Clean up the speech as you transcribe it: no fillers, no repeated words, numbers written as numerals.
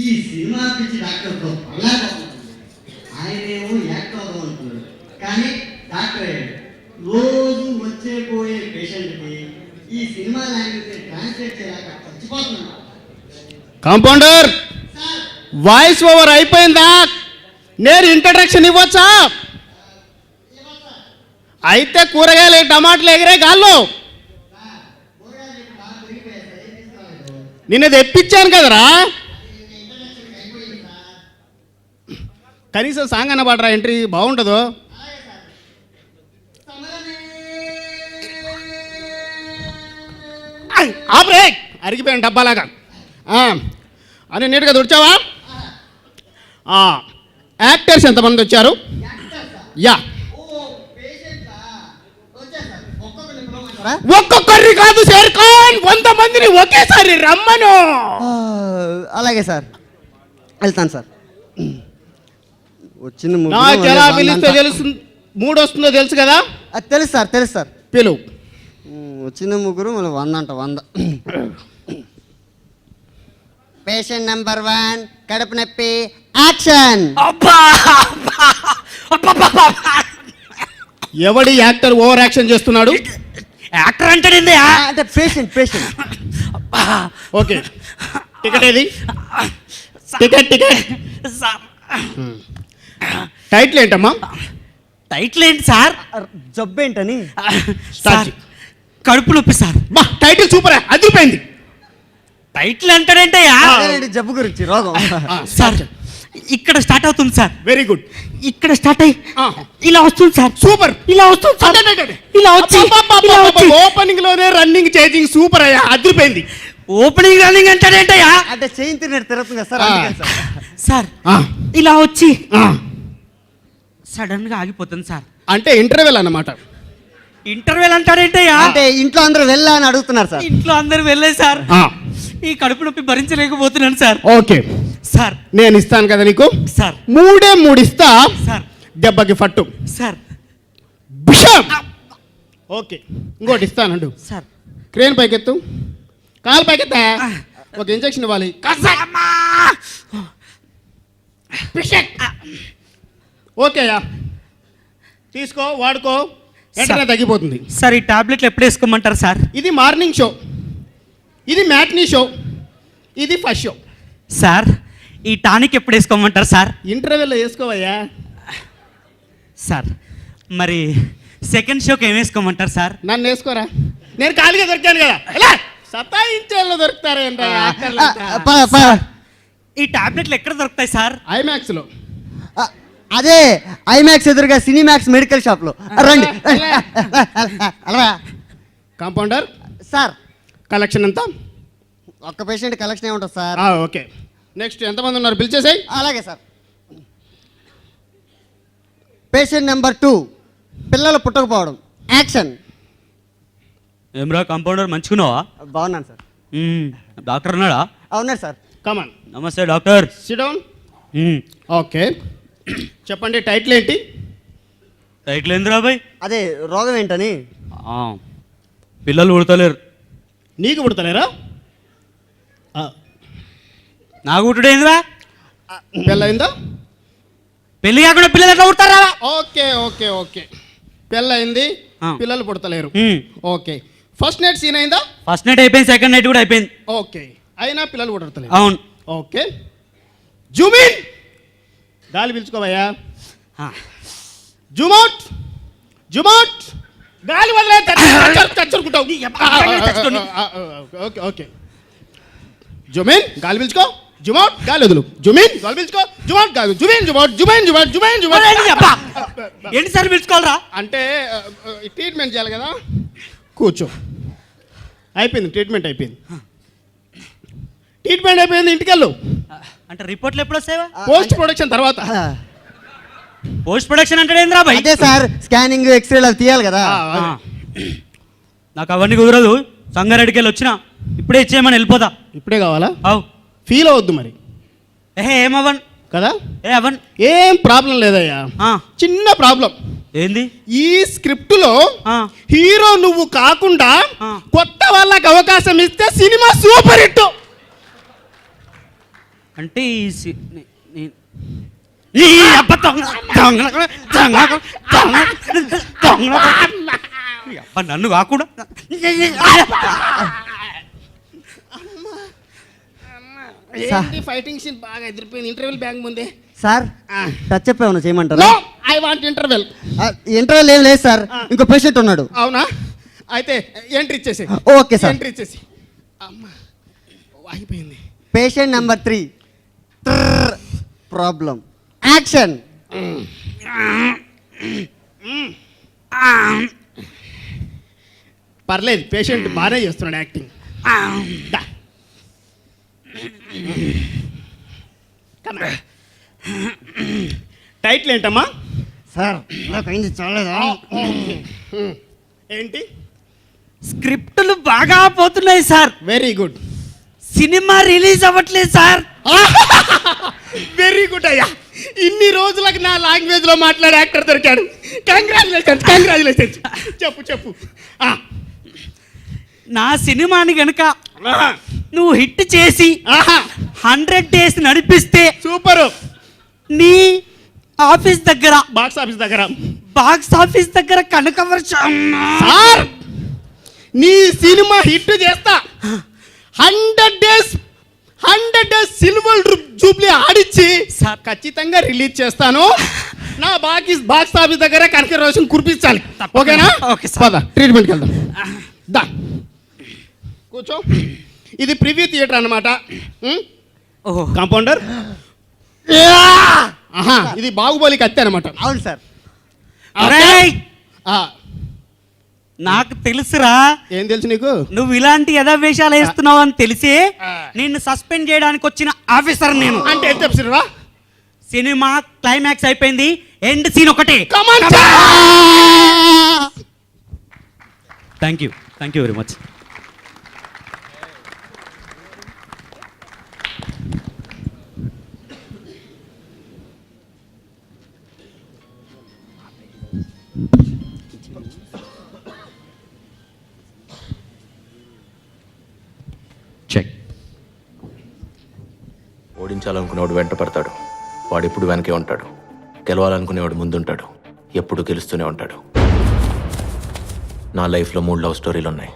ఈ సినిమా పిచ్చి డాక్టర్తో ఆయనేమో యాక్ట్ అవుదాం అంటున్నాడు, కానీ డాక్టర్ అయ్యాడు. రోజు వచ్చే పోయే పేషెంట్కి ఈ సినిమా లాంగ్వేజ్ ట్రాన్స్లేట్ చేయలేక చచ్చిపోతున్నాడు. కాంపౌండర్, వాయిస్ ఓవర్ అయిపోయిందా? నేను ఇంట్రడక్షన్ ఇవ్వచ్చా? అయితే కూరగాయలు టమాటాలు ఎగిరే గాల్లో నిన్న తెప్పించాను కదరా. కనీసం సాంగ్ అన్న పాడరా, ఎంట్రీ బాగుంటుందో. ఆపరే, అరిగిపోయాను డబ్బాలాగా అని నీట్గా తుడిచావా? యాక్టర్స్ ఎంతమంది వచ్చారు? యా, ఒక్కొక్కరి కాదు షేర్ ఖాన్, 100 మందిని ఒకేసారి రమ్మను. అలాగే సార్, వెళ్తాను సార్. వచ్చింది నాకు ఎలా పిలిస్తే తెలుసు, మూడు వస్తుందో తెలుసు కదా? తెలుసు సార్, తెలుసు సార్. పిలువు. వచ్చింది ముగ్గురు, మళ్ళీ 100 అంట 100. పేషెంట్ నెంబర్ 1 కడుపు నొప్పి, యాక్షన్. ఎవడి యాక్టర్ ఓవర్ యాక్షన్ చేస్తున్నాడు? యాక్టర్ అంటే పేషెంట్. ఓకే, టికెట్ ఏది? టికెట్ టైటిల్ ఏంటమ్మా? టైటిల్ ఏంటి సార్? జబ్బు ఏంటని? సార్ కడుపు నొప్పి సార్. బా, టైటిల్ సూపర్, అదిరిపోయింది. టైటిల్ అంటాడంటయ్యా జబ్బు గురించి, రోగం. సార్ ఇక్కడ స్టార్ట్ అవుతుంది సార్. Very good. ఇక్కడ స్టార్ట్ అయ్యి ఇలా వస్తుంది సార్. సూపర్. ఇలా వస్తుంది సార్. ఇలా వచ్చి ఓపెనింగ్ లోనే రన్నింగ్ చేసింగ్ సూపర్ అయ్యా, అదిరిపోయింది. ఓపెనింగ్ రన్నింగ్ అంటాడంటయ్యా, అంటే చేయి తిరిగినట్టు తిరుగుతుంది కదా సార్. సార్ ఇలా వచ్చి సడన్ గా ఆగిపోతుంది సార్. అంటే ఇంటర్వెల్ అన్నమాట. ఇంటర్వెల్ అంటాడేంటయ్యా? అంటే ఇంట్లో అందరూ వెళ్ళా అని అడుగుతున్నారు సార్. ఇంట్లో అందరూ వెళ్ళే సార్. ఈ కడుపు నొప్పి భరించలేకపోతున్నాను సార్. ఓకే సార్, నేను ఇస్తాను కదా నీకు సార్. 3 ఇస్తా సార్. దెబ్బకి ఫట్టు సార్. ఓకే, ఇంకోటి ఇస్తానండు సార్. క్రేన్ పైకెత్తు, కాలు పైకెత్తా, ఒక ఇంజక్షన్ ఇవ్వాలి. ఓకేయా, తీసుకో, వాడుకో, వెంటనే తగ్గిపోతుంది. సార్ ఈ టాబ్లెట్లు ఎప్పుడు వేసుకోమంటారు సార్? ఇది మార్నింగ్ షో, ఇది మ్యాట్నీ షో, ఇది ఫస్ట్ షో. సార్ ఈ టానిక్ ఎప్పుడు వేసుకోమంటారు సార్? ఇంటర్వెల్లో వేసుకోవయ్యా. సార్ మరి సెకండ్ షోకి ఏం వేసుకోమంటారు సార్? నన్ను వేసుకోరా, నేను ఖాళీగా దొరికాను కదా. ఎలా సతాయించేళ్ళు దొరుకుతారా? ఈ టాబ్లెట్లు ఎక్కడ దొరుకుతాయి సార్? ఐమాక్స్లో. అదే ఐమాక్స్ ఎదురుగా సినిమాక్స్ మెడికల్ షాప్లో. రండి. కాంపౌండర్ సార్, కలెక్షన్ ఎంత? ఒక్క పేషెంట్ కలెక్షన్ ఏముంటుంది సార్? ఓకే, నెక్స్ట్ ఎంతమంది ఉన్నారు పిలిచేసాయి. అలాగే సార్. పేషెంట్ నెంబర్ 2 పిల్లలు పుట్టకపోవడం, యాక్షన్. ఏమ్రా కాంపౌండర్, మంచుకున్నావా? బాగున్నాను సార్. డాక్టర్ ఉన్నాడా? అవునాడు సార్. కమాన్. నమస్తే డాక్టర్. SIT down. ఓకే, చెప్పండి టైటిల్ ఏంటి? టైటిల్ ఏందిరా బాయ్? అదే రోగం ఏంటని. పిల్లలు పుడతలేరు. నీకు పుడతలేరా? నాకు పుట్టుడేందిరా? పెళ్ళయిందా? పెళ్లి కాకుండా పిల్లలు ఎట్లా పుడతారా? ఓకే ఓకే ఓకే, పెళ్ళయింది, పిల్లలు పుడతలేరు. ఓకే, ఫస్ట్ నైట్ సీన్ అయిందా? ఫస్ట్ నైట్ అయిపోయింది, సెకండ్ నైట్ కూడా అయిపోయింది. ఓకే, అయినా పిల్లలు పుడతలేరు. అవును. ఓకే, జూమిన్, గాలి పిలుచుకోవయ్యా. జూమౌట్, జూమౌట్, గాలి వదిలే, చచ్చుకుంటావు. ఓకే ఓకే, జుమిన్ గాలి పిలుచుకో, జుమౌట్ గాలి వదులు, జుమిన్ గాలి పిలుచుకో, జుమౌట్ గాలి, జుమిన్ జుమౌట్, జుమైన్ జుమౌట్, జుమైన్ జుమౌట్. ఏంటి సార్ పిలుచుకోవాలరా? అంటే ట్రీట్మెంట్ చేయాలి కదా. కూర్చో, అయిపోయింది ట్రీట్మెంట్, అయిపోయింది ట్రీట్మెంట్ అయిపోయింది, ఇంటికి వెళ్ళు. అంటే రిపోర్ట్లు ఎప్పుడు వస్తాయా? పోస్ట్ ప్రొడక్షన్ తర్వాత. పోస్ట్ ప్రొడక్షన్ అంటే ఏంద్రా బాయ్? అదే సార్, స్కానింగ్ ఎక్స్రేలు అవి తీయాలి కదా. నాకు అవన్నీ కుదరదు. సంగారెడ్డికి వెళ్ళి వచ్చినా ఇప్పుడే ఇచ్చేయమని వెళ్ళిపోతా. ఇప్పుడే కావాలా? అవు. ఫీల్ అవద్దు మరి. ఏమవన్ కదా, అవన్, ఏం ప్రాబ్లం లేదయ్యా. చిన్న ప్రాబ్లం. ఏంది? ఈ స్క్రిప్ట్ లో హీరో నువ్వు కాకుండా కొత్త వాళ్ళకి అవకాశం ఇస్తే సినిమా సూపర్ హిట్. అంటే ఈ అబ్బ నన్ను కాకుండా ఫైటింగ్ సీన్ బాగా ఎదిరిపోయింది. ఇంటర్వెల్ బ్యాంక్ ముందే. సార్ టచ్ అప్ ఏమన్నా చేయమంటారా? I want interval. ఇంటర్వ్యూ ఏం లేదు సార్, ఇంకో పేషెంట్ ఉన్నాడు. అవునా? అయితే ఎంట్రీ ఇచ్చేసి. Okay sir. ఎంట్రీ ఇచ్చేసి. అమ్మా అయిపోయింది. Patient number 3 problem. యాక్షన్. పర్లేదు, పేషెంట్ బాగానే చేస్తున్నాడు యాక్టింగ్. దా. టైటిల్ ఏంటమ్మా? సార్ నాకు అయింది చాలేదా? ఏంటి? స్క్రిప్టులు బాగా పోతున్నాయి sir. Very good. Cinema release అవ్వట్లేదు సార్. వెరీ గుడ్ అయ్యా. ఇన్ని రోజులకు నా లాంగ్వేజ్ లో మాట్లాడే యాక్టర్ దొరికాడు. Congratulations, congratulations. చెప్పు చెప్పు. నా సినిమాని గనుక నువ్వు హిట్ చేసి 100 days నడిపిస్తే సూపర్. నీ ఆఫీస్ దగ్గర, బాక్స్ ఆఫీస్ దగ్గర కనకవర్షం సార్ నీ సినిమా హిట్ చేస్తా. 100 days సిల్వర్ జూబ్లీ ఆడిచ్చి ఖచ్చితంగా రిలీజ్ చేస్తాను. నా బాక్స్ ఆఫీస్ దగ్గర కనకవర్షం కురిపించాలి. ఓకేనా? Okay sir. పద ట్రీట్మెంట్కి వెళ్దాం. దా కూర్చో. ఇది ప్రివ్యూ థియేటర్ అన్నమాట. ఓహో. కాంపౌండర్. ఇది బాహుబలి కత్తి అనమాట. అవును సార్. నాకు తెలుసురా. ఏం తెలుసు నీకు? నువ్వు ఇలాంటి యథావేషాలు వేస్తున్నావు అని తెలిసి నిన్ను సస్పెండ్ చేయడానికి వచ్చిన ఆఫీసర్ నేను. అంటే ఏం చెప్తున్నా? సినిమా క్లైమాక్స్ అయిపోయింది, ఎండ్ సీన్ ఒకటే. Thank you very much. Check. ఓడించాలనుకునేవాడు వెంట పడతాడు, వాడెప్పుడు వెనకే ఉంటాడు. గెలవాలనుకునేవాడు ముందుంటాడు, ఎప్పుడు గెలుస్తూనే ఉంటాడు. నా లైఫ్లో 3 లవ్ స్టోరీలు ఉన్నాయి.